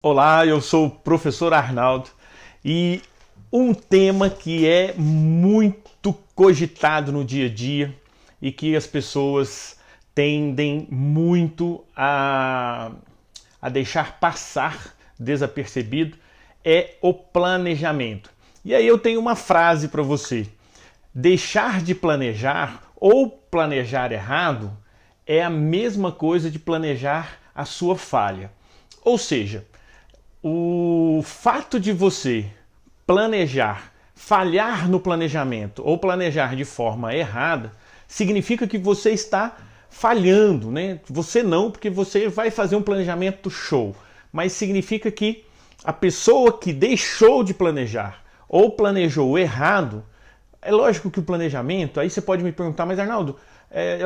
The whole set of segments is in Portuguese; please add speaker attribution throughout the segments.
Speaker 1: Olá, eu sou o professor Arnaldo e um tema que é muito cogitado no dia a dia e que as pessoas tendem muito a deixar passar desapercebido é o planejamento. E aí eu tenho uma frase para você: deixar de planejar ou planejar errado é a mesma coisa de planejar a sua falha. Ou seja, o fato de você planejar, falhar no planejamento ou planejar de forma errada, significa que você está falhando, né? Você não, porque você vai fazer um planejamento show, mas significa que a pessoa que deixou de planejar ou planejou errado, é lógico que o planejamento, aí você pode me perguntar, mas Arnaldo,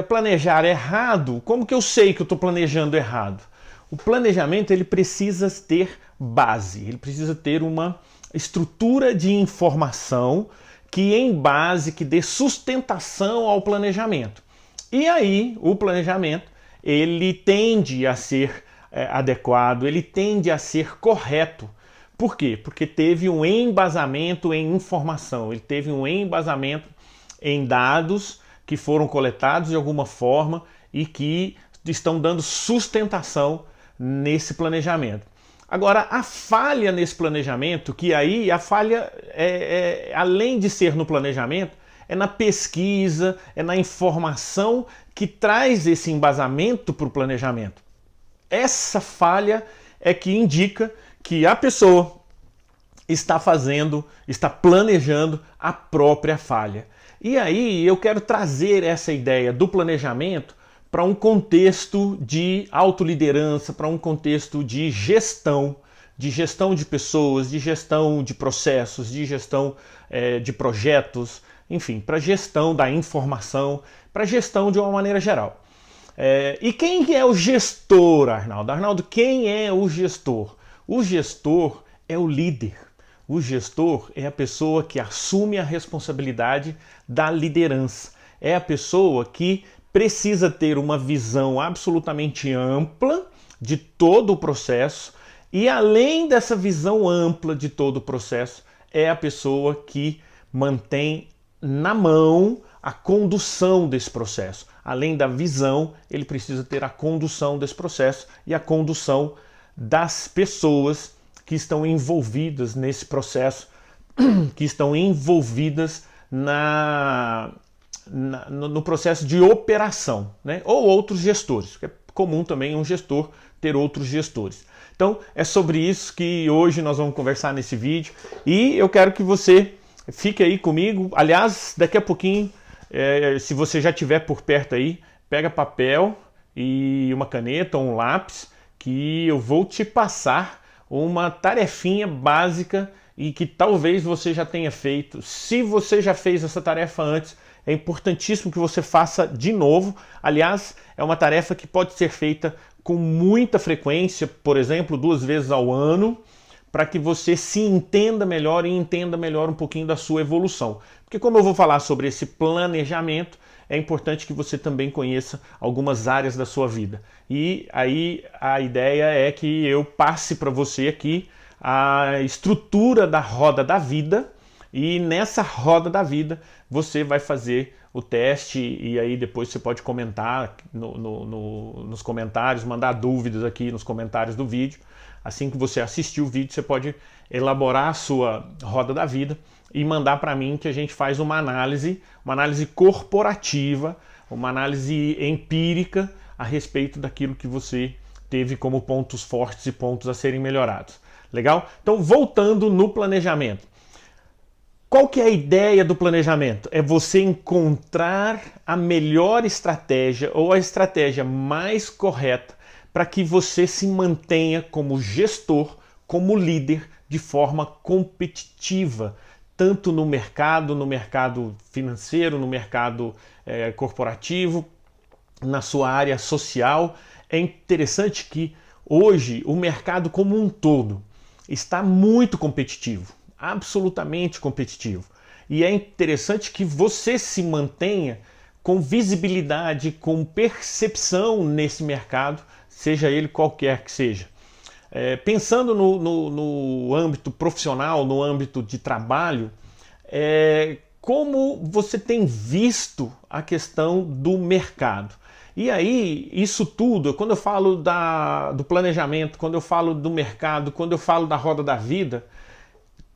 Speaker 1: planejar errado, como que eu sei que eu estou planejando errado? O planejamento ele precisa ter base, ele precisa ter uma estrutura de informação que em base, que dê sustentação ao planejamento. E aí o planejamento ele tende a ser adequado, ele tende a ser correto. Por quê? Porque teve um embasamento em informação, ele teve um embasamento em dados que foram coletados de alguma forma e que estão dando sustentação nesse planejamento. Agora, a falha nesse planejamento, que aí a falha, além de ser no planejamento, é na pesquisa, é na informação que traz esse embasamento para o planejamento. Essa falha é que indica que a pessoa está planejando a própria falha. E aí eu quero trazer essa ideia do planejamento para um contexto de autoliderança, para um contexto de gestão de pessoas, de gestão de processos, de gestão de projetos, enfim, para gestão da informação, para gestão de uma maneira geral. E quem é o gestor, Arnaldo? Arnaldo, quem é o gestor? O gestor é o líder. O gestor é a pessoa que assume a responsabilidade da liderança. É a pessoa que precisa ter uma visão absolutamente ampla de todo o processo e, além dessa visão ampla de todo o processo, é a pessoa que mantém na mão a condução desse processo. Além da visão, ele precisa ter a condução desse processo e a condução das pessoas que estão envolvidas nesse processo, que estão envolvidas no processo de operação, né? Ou outros gestores, é comum também um gestor ter outros gestores. Então é sobre isso que hoje nós vamos conversar nesse vídeo e eu quero que você fique aí comigo. Aliás, daqui a pouquinho, se você já estiver por perto aí, pega papel e uma caneta ou um lápis que eu vou te passar uma tarefinha básica e que talvez você já tenha feito. Se você já fez essa tarefa antes, é importantíssimo que você faça de novo. Aliás, é uma tarefa que pode ser feita com muita frequência, por exemplo, 2 vezes ao ano, para que você se entenda melhor e entenda melhor um pouquinho da sua evolução. Porque como eu vou falar sobre esse planejamento, é importante que você também conheça algumas áreas da sua vida. E aí a ideia é que eu passe para você aqui a estrutura da roda da vida, e nessa roda da vida você vai fazer o teste e aí depois você pode comentar nos comentários, mandar dúvidas aqui nos comentários do vídeo. Assim que você assistir o vídeo, você pode elaborar a sua roda da vida e mandar para mim, que a gente faz uma análise corporativa, uma análise empírica a respeito daquilo que você teve como pontos fortes e pontos a serem melhorados. Legal? Então, voltando no planejamento. Qual que é a ideia do planejamento? É você encontrar a melhor estratégia ou a estratégia mais correta para que você se mantenha como gestor, como líder, de forma competitiva, tanto no mercado financeiro, no mercado corporativo, na sua área social. É interessante que hoje o mercado como um todo está muito competitivo, absolutamente competitivo. E é interessante que você se mantenha com visibilidade, com percepção nesse mercado, seja ele qualquer que seja. Pensando no âmbito profissional, no âmbito de trabalho, como você tem visto a questão do mercado? E aí, isso tudo, quando eu falo do planejamento, quando eu falo do mercado, quando eu falo da roda da vida,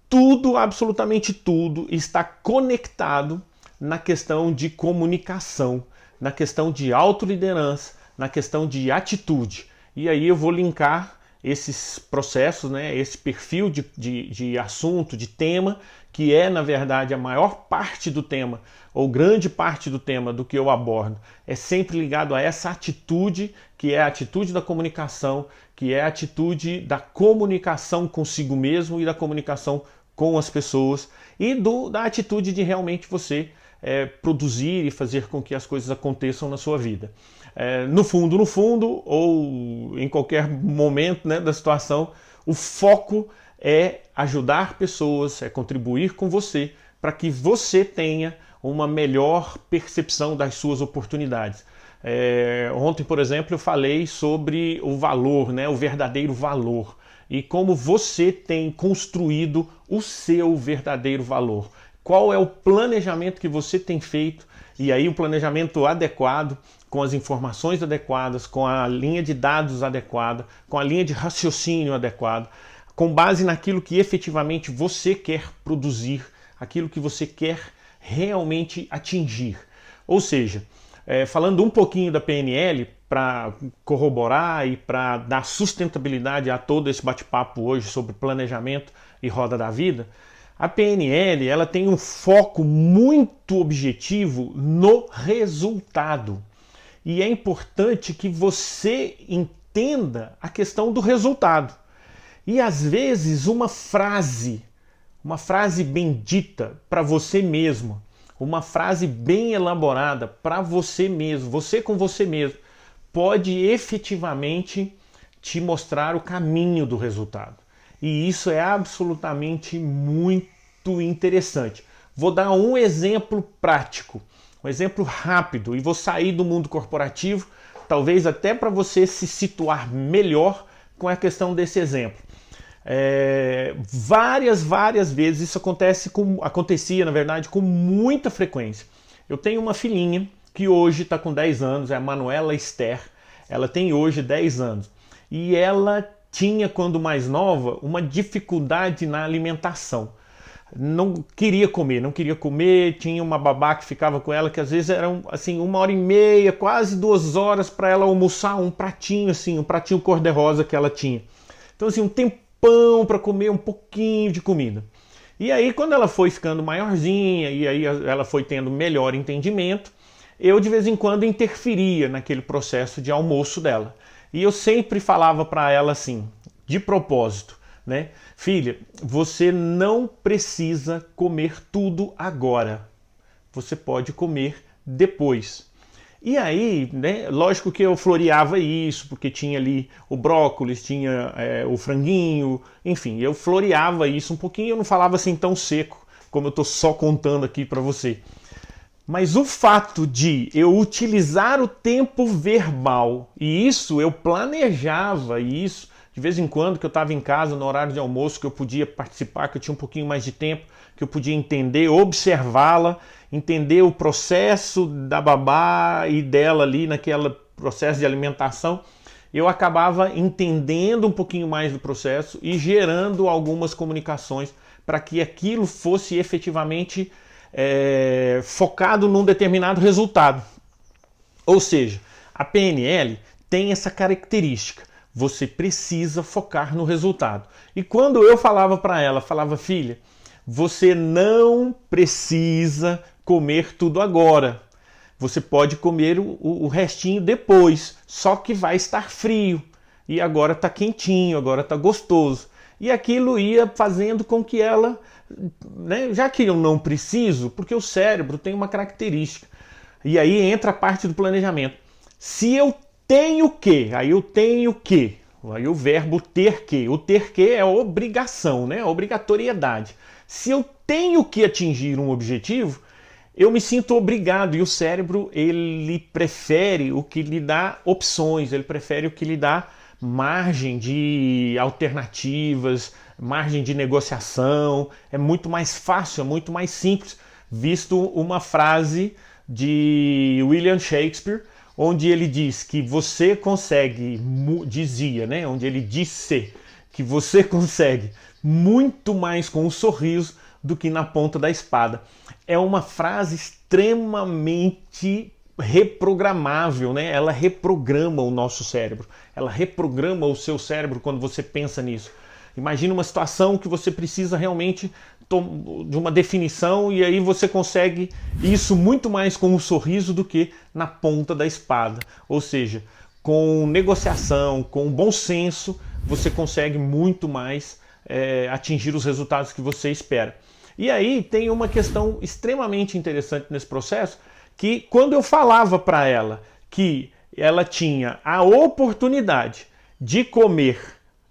Speaker 1: tudo, absolutamente tudo, está conectado na questão de comunicação, na questão de autoliderança, na questão de atitude. E aí eu vou linkar esses processos, né, esse perfil de assunto, de tema, que é, na verdade, a maior parte do tema, ou grande parte do tema do que eu abordo, é sempre ligado a essa atitude, que é a atitude da comunicação, que é a atitude da comunicação consigo mesmo e da comunicação com as pessoas, e da atitude de realmente você produzir e fazer com que as coisas aconteçam na sua vida. No fundo, ou em qualquer momento, né, da situação, o foco é ajudar pessoas, é contribuir com você para que você tenha uma melhor percepção das suas oportunidades. Ontem, por exemplo, eu falei sobre o valor, né, o verdadeiro valor, e como você tem construído o seu verdadeiro valor. Qual é o planejamento que você tem feito, e aí o planejamento adequado, com as informações adequadas, com a linha de dados adequada, com a linha de raciocínio adequada, com base naquilo que efetivamente você quer produzir, aquilo que você quer realmente atingir. Ou seja, falando um pouquinho da PNL, para corroborar e para dar sustentabilidade a todo esse bate-papo hoje sobre planejamento e roda da vida, a PNL ela tem um foco muito objetivo no resultado. E é importante que você entenda a questão do resultado. E às vezes uma frase bem dita para você mesmo, uma frase bem elaborada para você mesmo, você com você mesmo, pode efetivamente te mostrar o caminho do resultado. E isso é absolutamente muito interessante. Vou dar um exemplo prático, um exemplo rápido, e vou sair do mundo corporativo, talvez até para você se situar melhor com a questão desse exemplo. Várias vezes isso acontecia, na verdade, com muita frequência. Eu tenho uma filhinha que hoje está com 10 anos, é a Manuela Esther. Ela tem hoje 10 anos. E ela tinha, quando mais nova, uma dificuldade na alimentação. Não queria comer, tinha uma babá que ficava com ela, que às vezes era assim, 1h30, quase 2 horas para ela almoçar um pratinho assim, um pratinho cor-de-rosa que ela tinha. Então assim, um tempão para comer um pouquinho de comida. E aí quando ela foi ficando maiorzinha, e aí ela foi tendo melhor entendimento, eu de vez em quando interferia naquele processo de almoço dela. E eu sempre falava para ela assim, de propósito, né? Filha, você não precisa comer tudo agora. Você pode comer depois. E aí, né, lógico que eu floreava isso, porque tinha ali o brócolis, tinha o franguinho, enfim, eu floreava isso um pouquinho, eu não falava assim tão seco, como eu estou só contando aqui para você. Mas o fato de eu utilizar o tempo verbal, e isso eu planejava, isso de vez em quando que eu estava em casa no horário de almoço, que eu podia participar, que eu tinha um pouquinho mais de tempo, que eu podia entender, observá-la, entender o processo da babá e dela ali naquele processo de alimentação, eu acabava entendendo um pouquinho mais do processo e gerando algumas comunicações para que aquilo fosse efetivamente focado num determinado resultado. Ou seja, a PNL tem essa característica. Você precisa focar no resultado. E quando eu falava para ela, falava, filha, você não precisa comer tudo agora. Você pode comer o restinho depois, só que vai estar frio. E agora está quentinho, agora está gostoso. E aquilo ia fazendo com que ela, né, já que eu não preciso, porque o cérebro tem uma característica. E aí entra a parte do planejamento. Se eu tenho que, aí eu tenho que, aí o verbo ter que. O ter que é obrigação, né? Obrigatoriedade. Se eu tenho que atingir um objetivo, eu me sinto obrigado, e o cérebro ele prefere o que lhe dá opções, ele prefere o que lhe dá margem de alternativas, margem de negociação, é muito mais fácil, é muito mais simples, visto uma frase de William Shakespeare, onde ele diz que você consegue, dizia, né, onde ele disse que você consegue muito mais com um sorriso do que na ponta da espada. É uma frase extremamente reprogramável, né? Ela reprograma o nosso cérebro, ela reprograma o seu cérebro quando você pensa nisso. Imagina uma situação que você precisa realmente de uma definição e aí você consegue isso muito mais com um sorriso do que na ponta da espada. Ou seja, com negociação, com bom senso, você consegue muito mais atingir os resultados que você espera. E aí tem uma questão extremamente interessante nesse processo, que quando eu falava para ela que ela tinha a oportunidade de comer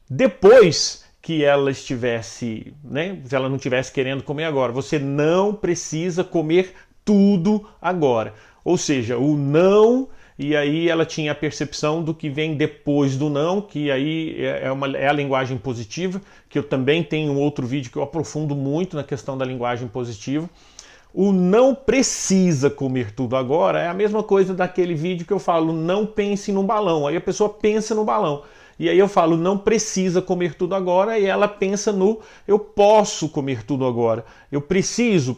Speaker 1: depois que ela estivesse, né, se ela não estivesse querendo comer agora, você não precisa comer tudo agora. Ou seja, o não, e aí ela tinha a percepção do que vem depois do não, que aí é a linguagem positiva, que eu também tenho um outro vídeo que eu aprofundo muito na questão da linguagem positiva. O não precisa comer tudo agora é a mesma coisa daquele vídeo que eu falo, não pense num balão. Aí a pessoa pensa no balão. E aí eu falo, não precisa comer tudo agora, e ela pensa no eu posso comer tudo agora. Eu preciso,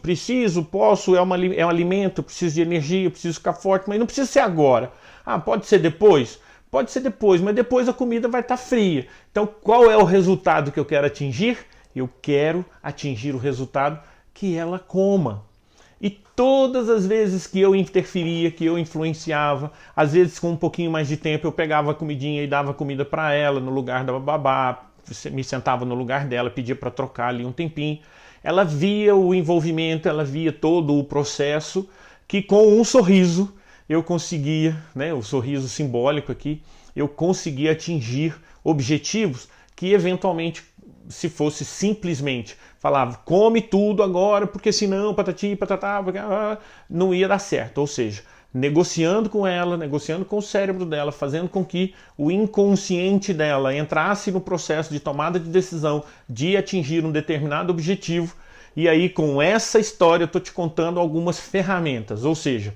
Speaker 1: posso, é um alimento, eu preciso de energia, eu preciso ficar forte, mas não precisa ser agora. Ah, pode ser depois? Pode ser depois, mas depois a comida vai estar fria. Então qual é o resultado que eu quero atingir? Eu quero atingir o resultado que ela coma. E todas as vezes que eu interferia, que eu influenciava, às vezes com um pouquinho mais de tempo eu pegava a comidinha e dava comida para ela no lugar da babá, me sentava no lugar dela, pedia para trocar ali um tempinho. Ela via o envolvimento, ela via todo o processo, que com um sorriso eu conseguia, né, o sorriso simbólico aqui, eu conseguia atingir objetivos que eventualmente, se fosse simplesmente falava, come tudo agora, porque senão patati, patatá, não ia dar certo. Ou seja, negociando com ela, negociando com o cérebro dela, fazendo com que o inconsciente dela entrasse no processo de tomada de decisão de atingir um determinado objetivo. E aí, com essa história, eu estou te contando algumas ferramentas. Ou seja,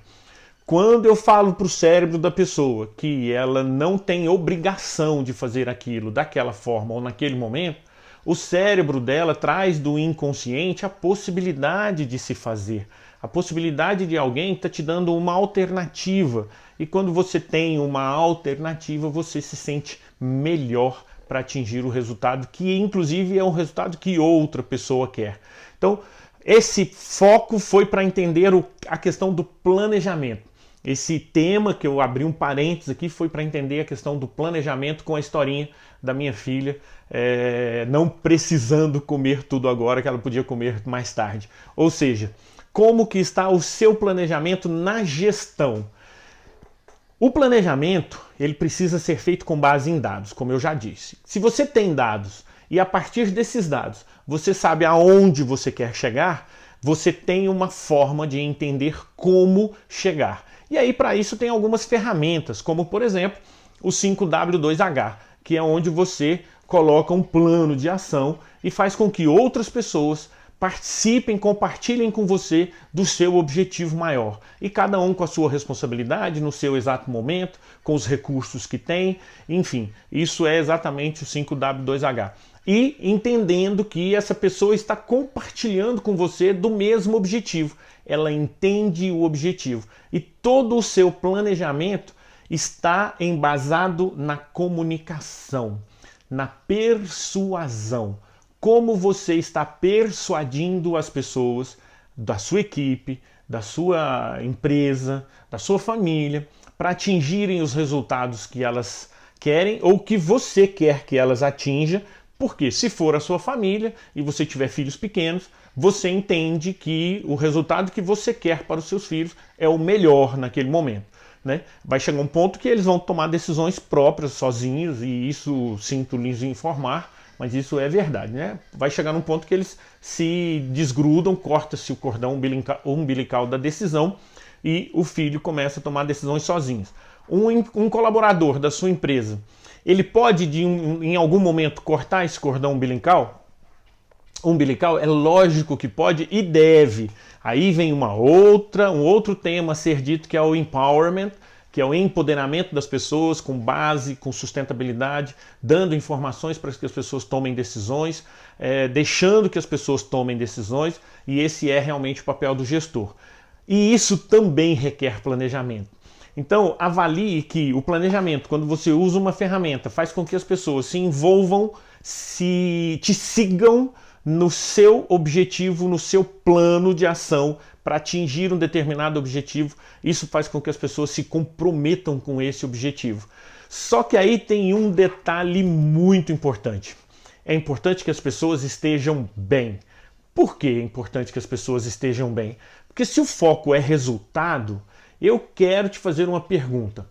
Speaker 1: quando eu falo para o cérebro da pessoa que ela não tem obrigação de fazer aquilo daquela forma ou naquele momento, o cérebro dela traz do inconsciente a possibilidade de se fazer, a possibilidade de alguém estar te dando uma alternativa. E quando você tem uma alternativa, você se sente melhor para atingir o resultado, que inclusive é um resultado que outra pessoa quer. Então, esse foco foi para entender a questão do planejamento. Esse tema que eu abri um parênteses aqui foi para entender a questão do planejamento com a historinha da minha filha, não precisando comer tudo agora, que ela podia comer mais tarde. Ou seja, como que está o seu planejamento na gestão? O planejamento, ele precisa ser feito com base em dados, como eu já disse. Se você tem dados e a partir desses dados você sabe aonde você quer chegar, você tem uma forma de entender como chegar. E aí, para isso, tem algumas ferramentas, como, por exemplo, o 5W2H, que é onde você coloca um plano de ação e faz com que outras pessoas participem, compartilhem com você do seu objetivo maior. E cada um com a sua responsabilidade, no seu exato momento, com os recursos que tem, enfim, isso é exatamente o 5W2H. E entendendo que essa pessoa está compartilhando com você do mesmo objetivo. Ela entende o objetivo. E todo o seu planejamento está embasado na comunicação, na persuasão. Como você está persuadindo as pessoas da sua equipe, da sua empresa, da sua família, para atingirem os resultados que elas querem ou que você quer que elas atinjam. Porque se for a sua família e você tiver filhos pequenos, você entende que o resultado que você quer para os seus filhos é o melhor naquele momento, né? Vai chegar um ponto que eles vão tomar decisões próprias, sozinhos, e isso sinto lhes informar, mas isso é verdade, né? Vai chegar num ponto que eles se desgrudam, corta-se o cordão umbilical da decisão e o filho começa a tomar decisões sozinhos. Um colaborador da sua empresa, Ele pode, em algum momento, cortar esse cordão umbilical? É lógico que pode e deve. Aí vem um outro tema a ser dito, que é o empowerment, que é o empoderamento das pessoas com base, com sustentabilidade, dando informações para que as pessoas tomem decisões, deixando que as pessoas tomem decisões, e esse é realmente o papel do gestor. E isso também requer planejamento. Então, avalie que o planejamento, quando você usa uma ferramenta, faz com que as pessoas se envolvam, te sigam no seu objetivo, no seu plano de ação para atingir um determinado objetivo. Isso faz com que as pessoas se comprometam com esse objetivo. Só que aí tem um detalhe muito importante. É importante que as pessoas estejam bem. Por que é importante que as pessoas estejam bem? Porque se o foco é resultado, eu quero te fazer uma pergunta.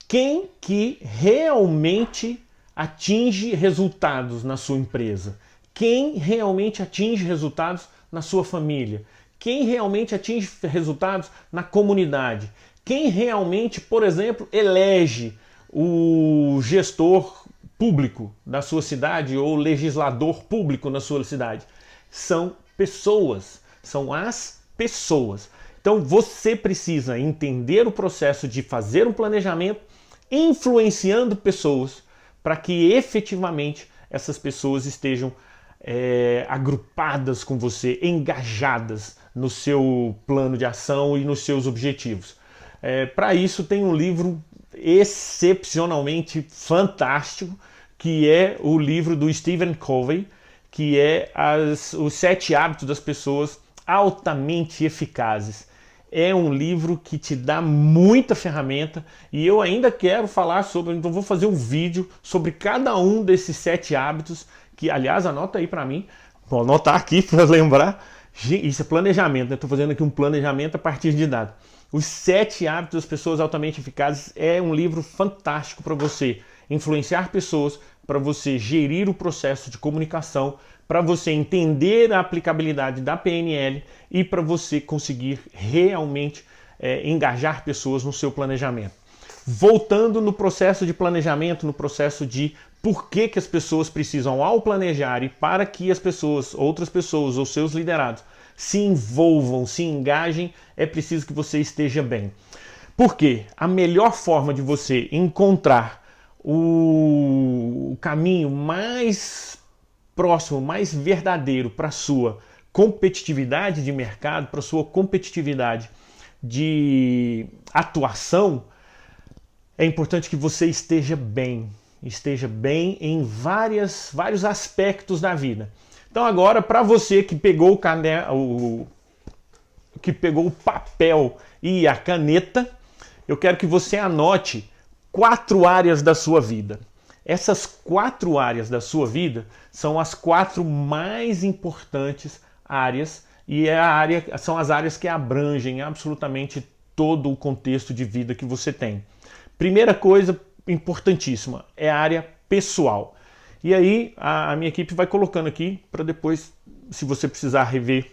Speaker 1: Quem que realmente atinge resultados na sua empresa? Quem realmente atinge resultados na sua família? Quem realmente atinge resultados na comunidade? Quem realmente, por exemplo, elege o gestor público da sua cidade ou legislador público na sua cidade? São pessoas, são as pessoas. Então você precisa entender o processo de fazer um planejamento influenciando pessoas para que efetivamente essas pessoas estejam agrupadas com você, engajadas no seu plano de ação e nos seus objetivos. Para isso tem um livro excepcionalmente fantástico, que é o livro do Stephen Covey, que é os 7 hábitos das pessoas altamente eficazes. É um livro que te dá muita ferramenta e eu ainda quero falar sobre, então vou fazer um vídeo sobre cada um desses 7 hábitos, que aliás anota aí para mim, vou anotar aqui para lembrar, isso é planejamento, né? Estou fazendo aqui um planejamento a partir de dados. Os 7 hábitos das pessoas altamente eficazes é um livro fantástico para você influenciar pessoas, para você gerir o processo de comunicação, para você entender a aplicabilidade da PNL e para você conseguir realmente engajar pessoas no seu planejamento. Voltando no processo de planejamento, no processo de por que as pessoas precisam, ao planejar e para que as pessoas, outras pessoas ou seus liderados se envolvam, se engajem, é preciso que você esteja bem. Porque a melhor forma de você encontrar o caminho mais próximo, mais verdadeiro para a sua competitividade de mercado, para a sua competitividade de atuação, é importante que você esteja bem em vários aspectos da vida. Então agora, para você que pegou o papel e a caneta, eu quero que você anote 4 áreas da sua vida. Essas 4 áreas da sua vida são as 4 mais importantes áreas e são as áreas que abrangem absolutamente todo o contexto de vida que você tem. Primeira coisa importantíssima é a área pessoal. E aí a minha equipe vai colocando aqui para depois, se você precisar rever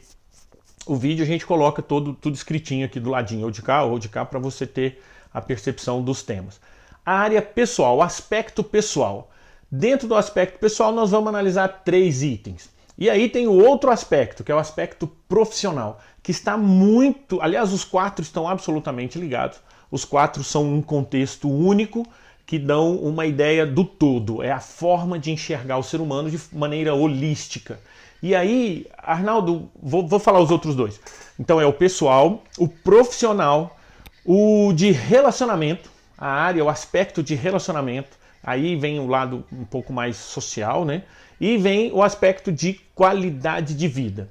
Speaker 1: o vídeo, a gente coloca tudo escritinho aqui do ladinho, ou de cá, para você ter a percepção dos temas. A área pessoal, o aspecto pessoal. Dentro do aspecto pessoal, nós vamos analisar 3 itens. E aí tem o outro aspecto, que é o aspecto profissional, que está muito... Aliás, os 4 estão absolutamente ligados. Os 4 são um contexto único que dão uma ideia do todo. É a forma de enxergar o ser humano de maneira holística. E aí, Arnaldo, vou falar os outros 2. Então é o pessoal, o profissional, o de relacionamento, a área, o aspecto de relacionamento, aí vem o lado um pouco mais social, né? E vem o aspecto de qualidade de vida.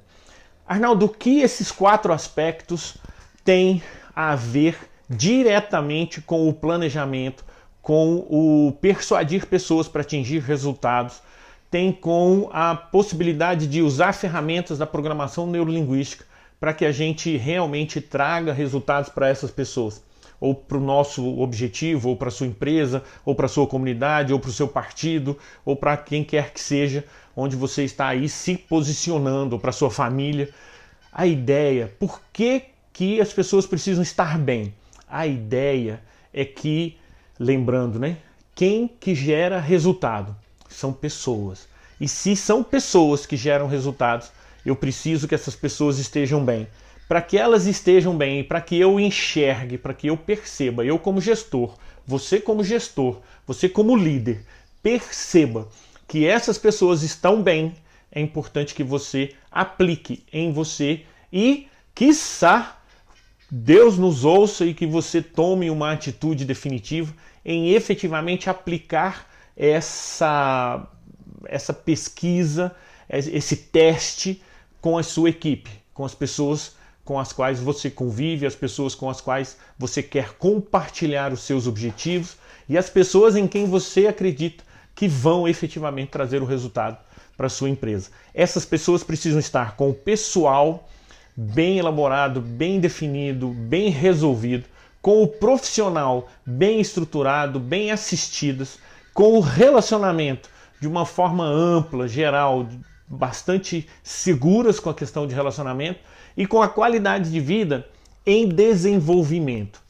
Speaker 1: Arnaldo, o que esses 4 aspectos têm a ver diretamente com o planejamento, com o persuadir pessoas para atingir resultados, tem com a possibilidade de usar ferramentas da programação neurolinguística para que a gente realmente traga resultados para essas pessoas, ou para o nosso objetivo, ou para a sua empresa, ou para a sua comunidade, ou para o seu partido, ou para quem quer que seja, onde você está aí se posicionando, ou para a sua família. A ideia, por que as pessoas precisam estar bem? A ideia é que, lembrando, né, quem que gera resultado? São pessoas. E se são pessoas que geram resultados, eu preciso que essas pessoas estejam bem. Para que elas estejam bem, para que eu enxergue, para que eu perceba, eu como gestor, você como líder, perceba que essas pessoas estão bem, é importante que você aplique em você e, quiçá, Deus nos ouça e que você tome uma atitude definitiva em efetivamente aplicar essa pesquisa, esse teste com a sua equipe, com as pessoas com as quais você convive, as pessoas com as quais você quer compartilhar os seus objetivos e as pessoas em quem você acredita que vão efetivamente trazer o resultado para a sua empresa. Essas pessoas precisam estar com o pessoal bem elaborado, bem definido, bem resolvido, com o profissional bem estruturado, bem assistidas, com o relacionamento de uma forma ampla, geral, bastante seguras com a questão de relacionamento e com a qualidade de vida em desenvolvimento.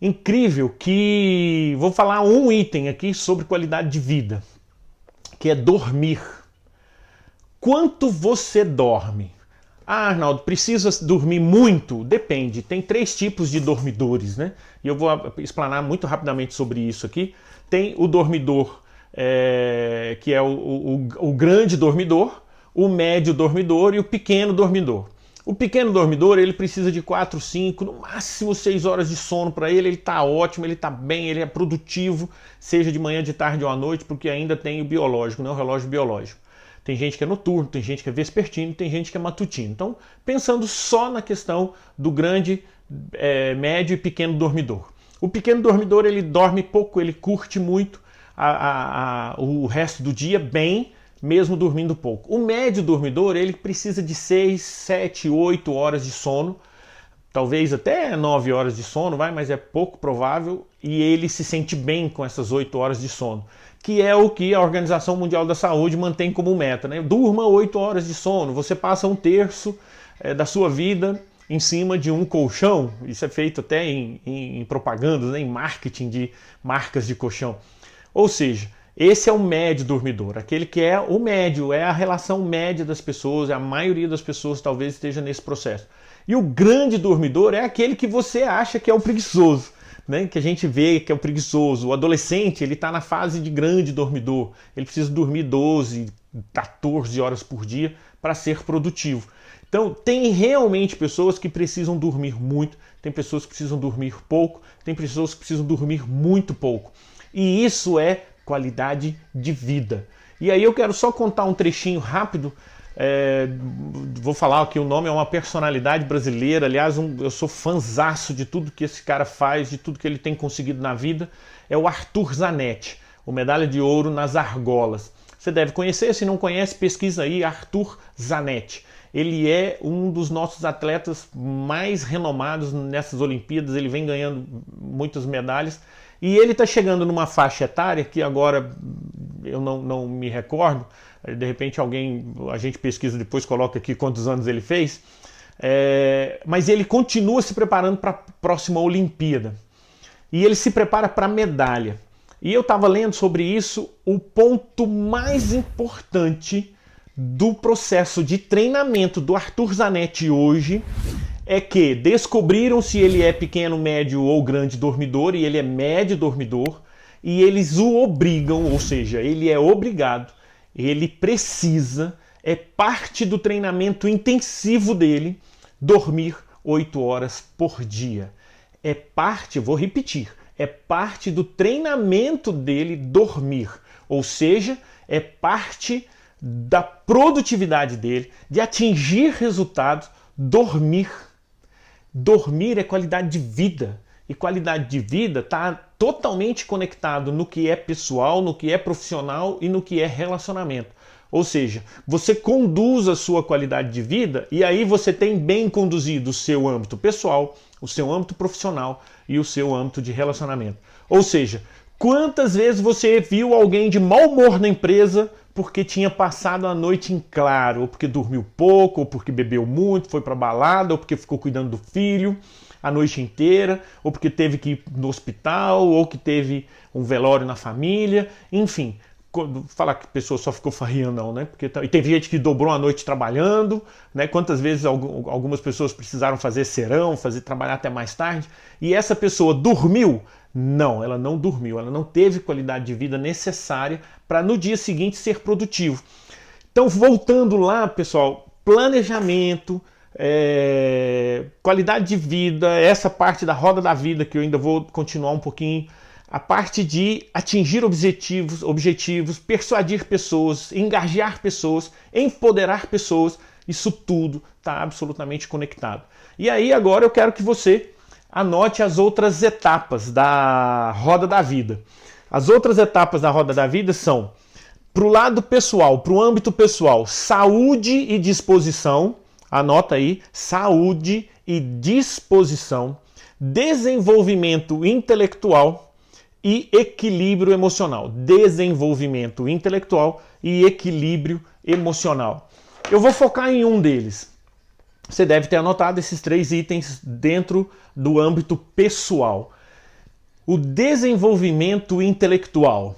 Speaker 1: Incrível que vou falar um item aqui sobre qualidade de vida, que é dormir. Quanto você dorme? Ah, Arnaldo, precisa dormir muito? Depende. Tem 3 tipos de dormidores, né? E eu vou explanar muito rapidamente sobre isso aqui. Tem o dormidor, que é o grande dormidor, o médio dormidor e o pequeno dormidor. O pequeno dormidor, ele precisa de 4, 5, no máximo 6 horas de sono para ele. Ele está ótimo, ele está bem, ele é produtivo, seja de manhã, de tarde ou à noite, porque ainda tem o biológico, né? O relógio biológico. Tem gente que é noturno, tem gente que é vespertino, tem gente que é matutino. Então, pensando só na questão do grande, médio e pequeno dormidor. O pequeno dormidor, ele dorme pouco, ele curte muito o resto do dia bem, mesmo dormindo pouco. O médio dormidor, ele precisa de 6, 7, 8 horas de sono, talvez até 9 horas de sono, mas é pouco provável, e ele se sente bem com essas 8 horas de sono, que é o que a Organização Mundial da Saúde mantém como meta, né? Durma 8 horas de sono, você passa 1/3 da sua vida em cima de um colchão. Isso é feito até em propagandas, né? Em marketing de marcas de colchão. Ou seja, esse é o médio dormidor, aquele que é o médio, é a relação média das pessoas, a maioria das pessoas talvez esteja nesse processo. E o grande dormidor é aquele que você acha que é o preguiçoso, né? Que a gente vê que é o preguiçoso. O adolescente, ele está na fase de grande dormidor, ele precisa dormir 12, 14 horas por dia para ser produtivo. Então, tem realmente pessoas que precisam dormir muito, tem pessoas que precisam dormir pouco, tem pessoas que precisam dormir muito pouco. E isso é qualidade de vida. E aí eu quero só contar um trechinho rápido. Vou falar que o nome é uma personalidade brasileira. Aliás, eu sou fãzaço de tudo que esse cara faz, de tudo que ele tem conseguido na vida. É o Arthur Zanetti, o medalha de ouro nas argolas. Você deve conhecer, se não conhece, pesquisa aí, Arthur Zanetti. Ele é um dos nossos atletas mais renomados nessas Olimpíadas, ele vem ganhando muitas medalhas. E ele está chegando numa faixa etária que agora eu não me recordo, de repente a gente pesquisa depois, coloca aqui quantos anos ele fez, mas ele continua se preparando para a próxima Olimpíada. E ele se prepara para a medalha. E eu estava lendo sobre isso, o ponto mais importante do processo de treinamento do Arthur Zanetti hoje é que descobriram se ele é pequeno, médio ou grande dormidor, e ele é médio dormidor, e eles o obrigam, ou seja, ele é obrigado, ele precisa, é parte do treinamento intensivo dele, dormir 8 horas por dia. É parte, vou repetir, é parte do treinamento dele dormir, ou seja, é parte da produtividade dele, de atingir resultados, dormir. Dormir é qualidade de vida. E qualidade de vida está totalmente conectado no que é pessoal, no que é profissional e no que é relacionamento. Ou seja, você conduz a sua qualidade de vida e aí você tem bem conduzido o seu âmbito pessoal, o seu âmbito profissional e o seu âmbito de relacionamento. Ou seja, quantas vezes você viu alguém de mau humor na empresa porque tinha passado a noite em claro, ou porque dormiu pouco, ou porque bebeu muito, foi para balada, ou porque ficou cuidando do filho, a noite inteira, ou porque teve que ir no hospital, ou que teve um velório na família, enfim. Falar que a pessoa só ficou farriando não, né? Porque e teve gente que dobrou a noite trabalhando, né? Quantas vezes algumas pessoas precisaram fazer serão, trabalhar até mais tarde, e essa pessoa dormiu? Não, ela não dormiu, ela não teve qualidade de vida necessária para no dia seguinte ser produtivo. Então, voltando lá, pessoal, planejamento, qualidade de vida, essa parte da roda da vida que eu ainda vou continuar um pouquinho, a parte de atingir objetivos, persuadir pessoas, engajar pessoas, empoderar pessoas, isso tudo está absolutamente conectado. E aí agora eu quero que você anote as outras etapas da roda da vida. As outras etapas da roda da vida são, para o lado pessoal, para o âmbito pessoal, saúde e disposição, anota aí, saúde e disposição, desenvolvimento intelectual e equilíbrio emocional. Desenvolvimento intelectual e equilíbrio emocional. Eu vou focar em um deles. Você deve ter anotado esses 3 itens dentro do âmbito pessoal. O desenvolvimento intelectual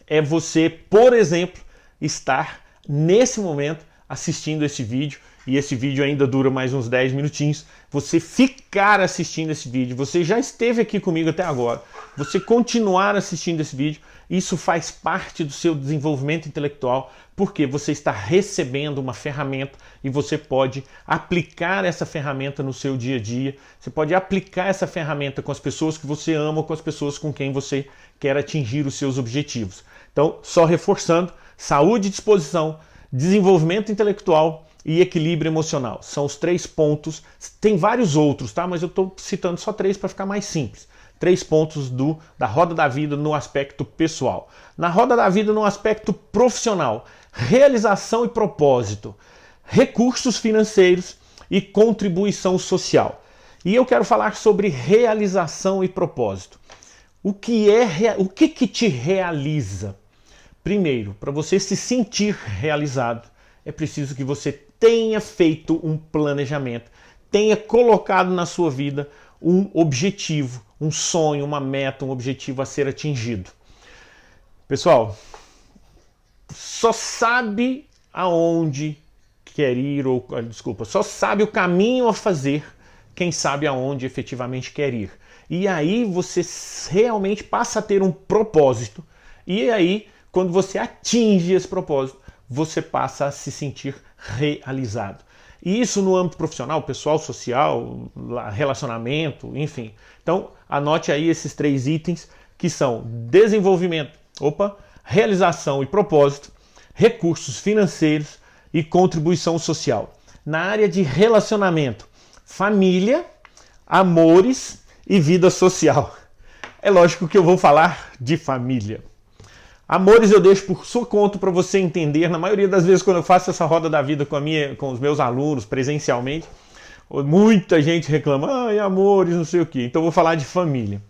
Speaker 1: é você, por exemplo, estar nesse momento assistindo esse vídeo, e esse vídeo ainda dura mais uns 10 minutinhos, você ficar assistindo esse vídeo, você já esteve aqui comigo até agora, você continuar assistindo esse vídeo, isso faz parte do seu desenvolvimento intelectual, porque você está recebendo uma ferramenta e você pode aplicar essa ferramenta no seu dia a dia, você pode aplicar essa ferramenta com as pessoas que você ama, com as pessoas com quem você quer atingir os seus objetivos. Então, só reforçando, saúde e disposição, desenvolvimento intelectual e equilíbrio emocional. São os 3 pontos. Tem vários outros, tá? Mas eu estou citando só 3 para ficar mais simples. 3 pontos da roda da vida no aspecto pessoal. Na roda da vida no aspecto profissional, realização e propósito, recursos financeiros e contribuição social. E eu quero falar sobre realização e propósito. O que te realiza? Primeiro, para você se sentir realizado, é preciso que você tenha feito um planejamento, tenha colocado na sua vida um objetivo, um sonho, uma meta, um objetivo a ser atingido. Pessoal, só sabe aonde quer ir, só sabe o caminho a fazer quem sabe aonde efetivamente quer ir. E aí você realmente passa a ter um propósito. E aí, quando você atinge esse propósito, você passa a se sentir realizado. E isso no âmbito profissional, pessoal, social, relacionamento, enfim. Então, anote aí esses 3 itens que são desenvolvimento, realização e propósito, recursos financeiros e contribuição social. Na área de relacionamento, família, amores e vida social. É lógico que eu vou falar de família. Amores eu deixo por sua conta para você entender. Na maioria das vezes quando eu faço essa roda da vida com os meus alunos presencialmente, muita gente reclama, ai, amores, não sei o quê. Então eu vou falar de família.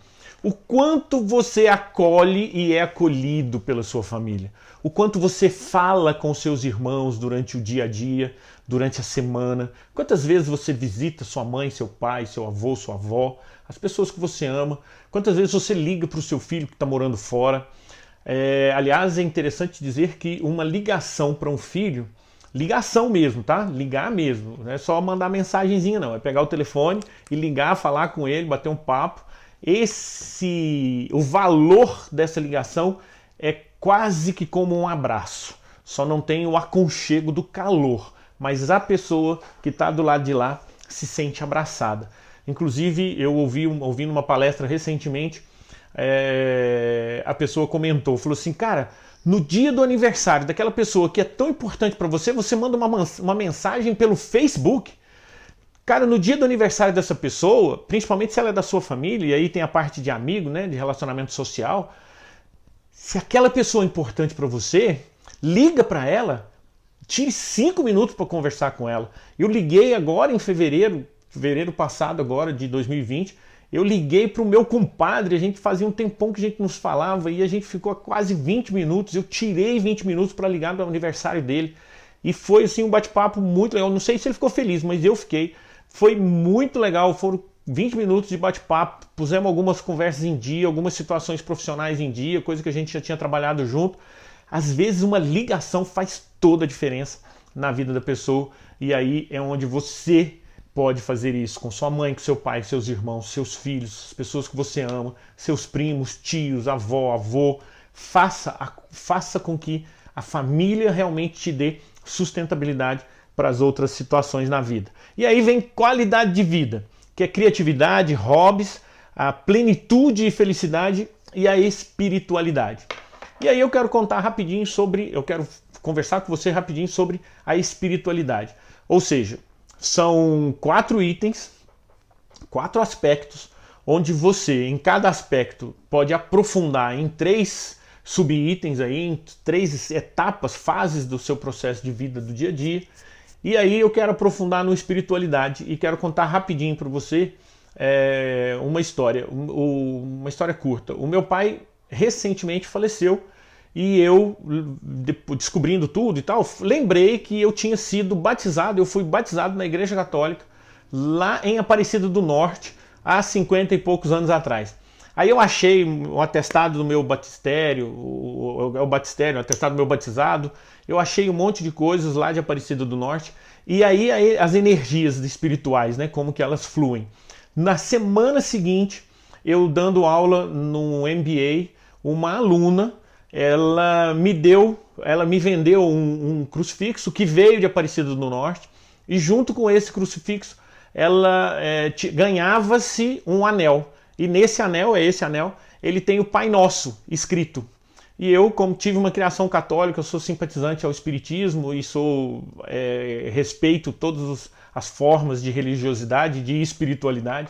Speaker 1: O quanto você acolhe e é acolhido pela sua família. O quanto você fala com seus irmãos durante o dia a dia, durante a semana. Quantas vezes você visita sua mãe, seu pai, seu avô, sua avó, as pessoas que você ama. Quantas vezes você liga para o seu filho que está morando fora. Aliás, é interessante dizer que uma ligação para um filho, ligação mesmo, tá? Ligar mesmo, não é só mandar mensagenzinha não, é pegar o telefone e ligar, falar com ele, bater um papo. O valor dessa ligação é quase que como um abraço, só não tem o aconchego do calor, mas a pessoa que está do lado de lá se sente abraçada. Inclusive, eu ouvi numa palestra recentemente, a pessoa comentou, falou assim, cara, no dia do aniversário daquela pessoa que é tão importante para você, você manda uma mensagem pelo Facebook. Cara, no dia do aniversário dessa pessoa, principalmente se ela é da sua família, e aí tem a parte de amigo, né, de relacionamento social, se aquela pessoa é importante para você, liga para ela, tire 5 minutos para conversar com ela. Eu liguei agora em fevereiro passado agora de 2020, eu liguei para o meu compadre, a gente fazia um tempão que a gente nos falava e a gente ficou quase 20 minutos, eu tirei 20 minutos para ligar no aniversário dele e foi assim um bate-papo muito legal, não sei se ele ficou feliz, mas eu fiquei, foi muito legal, foram 20 minutos de bate-papo, pusemos algumas conversas em dia, algumas situações profissionais em dia, coisa que a gente já tinha trabalhado junto. Às vezes uma ligação faz toda a diferença na vida da pessoa, e aí é onde você pode fazer isso com sua mãe, com seu pai, seus irmãos, seus filhos, as pessoas que você ama, seus primos, tios, avó, avô. Faça com que a família realmente te dê sustentabilidade para as outras situações na vida. E aí vem qualidade de vida, que é criatividade, hobbies, a plenitude e felicidade e a espiritualidade. E aí eu quero conversar com você rapidinho sobre a espiritualidade. Ou seja, são 4 itens, 4 aspectos, onde você, em cada aspecto, pode aprofundar em 3 subitens aí, em 3 etapas, fases do seu processo de vida do dia a dia. E aí eu quero aprofundar no espiritualidade e quero contar rapidinho para você uma história curta. O meu pai recentemente faleceu e eu, descobrindo tudo e tal, lembrei que eu tinha sido batizado, eu fui batizado na Igreja Católica lá em Aparecida do Norte há 50 e poucos anos atrás. Aí eu achei o atestado do meu batistério, o atestado do meu batizado, eu achei um monte de coisas lá de Aparecida do Norte, e aí as energias espirituais, né, como que elas fluem. Na semana seguinte, eu dando aula no MBA, uma aluna, ela me vendeu um crucifixo que veio de Aparecida do Norte, e junto com esse crucifixo, ela ganhava-se um anel. E nesse anel, ele tem o Pai Nosso escrito. E eu, como tive uma criação católica, eu sou simpatizante ao espiritismo e respeito todas as formas de religiosidade, de espiritualidade.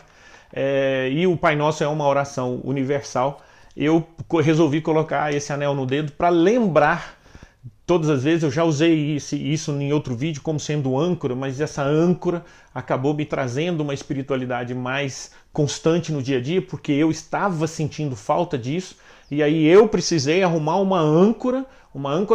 Speaker 1: E o Pai Nosso é uma oração universal. Eu resolvi colocar esse anel no dedo para lembrar. Todas as vezes eu já usei isso em outro vídeo como sendo âncora, mas essa âncora acabou me trazendo uma espiritualidade mais constante no dia a dia, porque eu estava sentindo falta disso, e aí eu precisei arrumar uma âncora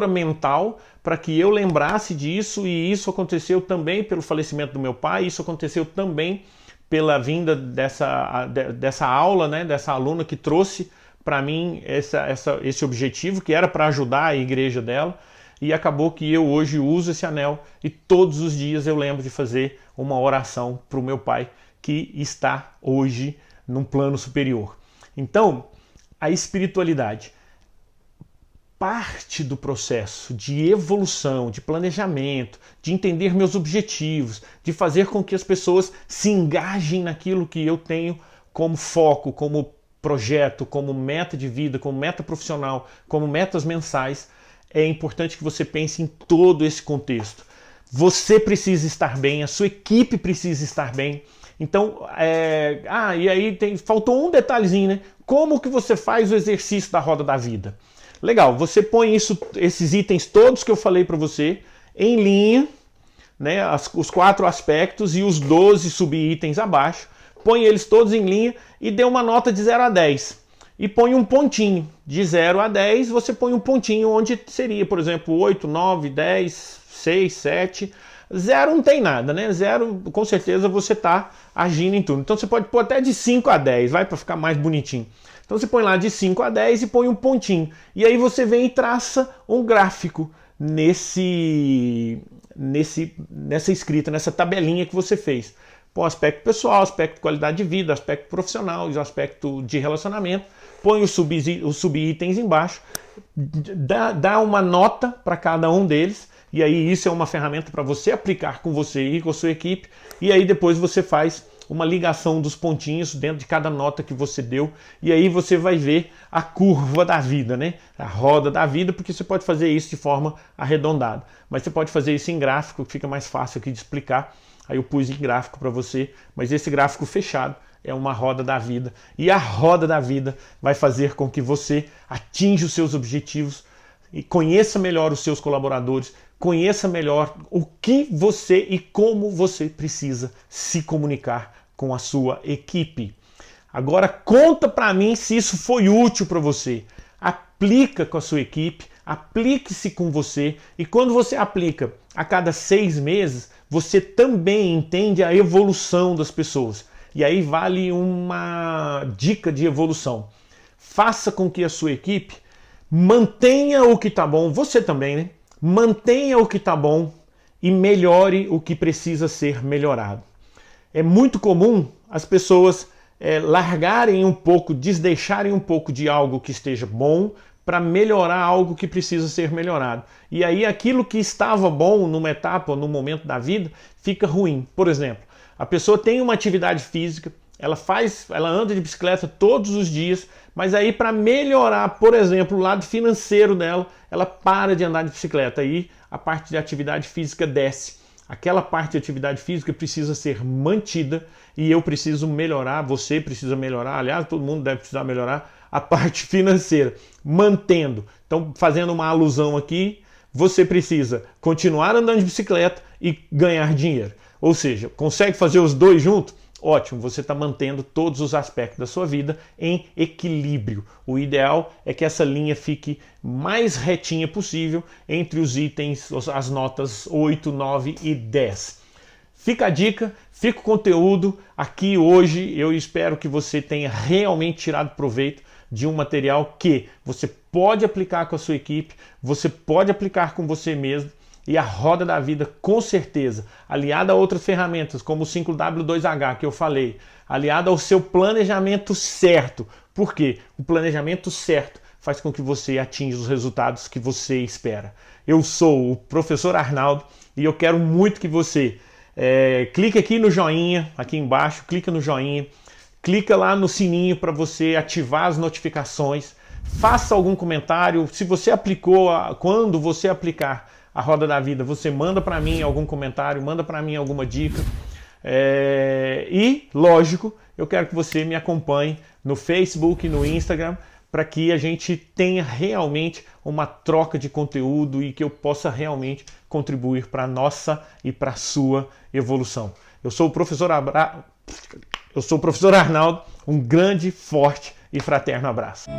Speaker 1: mental, para que eu lembrasse disso, e isso aconteceu também pelo falecimento do meu pai, isso aconteceu também pela vinda dessa aula, né, dessa aluna que trouxe para mim esse objetivo, que era para ajudar a igreja dela. E acabou que eu hoje uso esse anel e todos os dias eu lembro de fazer uma oração para o meu pai, que está hoje num plano superior. Então, a espiritualidade, parte do processo de evolução, de planejamento, de entender meus objetivos, de fazer com que as pessoas se engajem naquilo que eu tenho como foco, como projeto, como meta de vida, como meta profissional, como metas mensais. É importante que você pense em todo esse contexto. Você precisa estar bem, a sua equipe precisa estar bem. Então, e aí faltou um detalhezinho, né? Como que você faz o exercício da roda da vida? Legal, você põe esses itens todos que eu falei para você em linha, né? Os 4 aspectos e os 12 subitens abaixo. Põe eles todos em linha e dê uma nota de 0 a 10. E põe um pontinho. De 0 a 10, você põe um pontinho onde seria, por exemplo, 8, 9, 10, 6, 7. 0 não tem nada, né? 0, com certeza, você está agindo em tudo. Então você pode pôr até de 5 a 10, vai, para ficar mais bonitinho. Então você põe lá de 5 a 10 e põe um pontinho. E aí você vem e traça um gráfico nessa escrita, nessa tabelinha que você fez. Põe o aspecto pessoal, aspecto de qualidade de vida, aspecto profissional, o aspecto de relacionamento. Põe os subitens embaixo, dá uma nota para cada um deles, e aí isso é uma ferramenta para você aplicar com você e com a sua equipe, e aí depois você faz uma ligação dos pontinhos dentro de cada nota que você deu, e aí você vai ver a curva da vida, né? A roda da vida, porque você pode fazer isso de forma arredondada, mas você pode fazer isso em gráfico, que fica mais fácil aqui de explicar. Aí eu pus em gráfico para você, mas esse gráfico fechado é uma roda da vida. E a roda da vida vai fazer com que você atinja os seus objetivos e conheça melhor os seus colaboradores, conheça melhor o que você e como você precisa se comunicar com a sua equipe. Agora conta para mim se isso foi útil para você. Aplica com a sua equipe, aplique-se com você, e quando você aplica a cada 6 meses, você também entende a evolução das pessoas. E aí vale uma dica de evolução. Faça com que a sua equipe mantenha o que está bom, você também, né? Mantenha o que está bom e melhore o que precisa ser melhorado. É muito comum as pessoas largarem um pouco, desdeixarem um pouco de algo que esteja bom para melhorar algo que precisa ser melhorado. E aí aquilo que estava bom numa etapa ou num momento da vida fica ruim. Por exemplo, a pessoa tem uma atividade física, ela anda de bicicleta todos os dias, mas aí para melhorar, por exemplo, o lado financeiro dela, ela para de andar de bicicleta. Aí a parte de atividade física desce. Aquela parte de atividade física precisa ser mantida e eu preciso melhorar, você precisa melhorar, aliás, todo mundo deve precisar melhorar a parte financeira, mantendo. Então, fazendo uma alusão aqui, você precisa continuar andando de bicicleta e ganhar dinheiro. Ou seja, consegue fazer os dois juntos? Ótimo, você está mantendo todos os aspectos da sua vida em equilíbrio. O ideal é que essa linha fique mais retinha possível entre os itens, as notas 8, 9 e 10. Fica a dica, fica o conteúdo aqui hoje. Eu espero que você tenha realmente tirado proveito de um material que você pode aplicar com a sua equipe, você pode aplicar com você mesmo. E a roda da vida, com certeza, aliada a outras ferramentas, como o 5W2H que eu falei, aliada ao seu planejamento certo. Por quê? O planejamento certo faz com que você atinja os resultados que você espera. Eu sou o professor Arnaldo e eu quero muito que você clique aqui no joinha, aqui embaixo, clica no joinha, clica lá no sininho para você ativar as notificações, faça algum comentário, se você aplicou, quando você aplicar a roda da vida, você manda para mim algum comentário, manda para mim alguma dica. E, lógico, eu quero que você me acompanhe no Facebook e no Instagram para que a gente tenha realmente uma troca de conteúdo e que eu possa realmente contribuir para a nossa e para a sua evolução. Eu sou o professor Arnaldo, um grande, forte e fraterno abraço.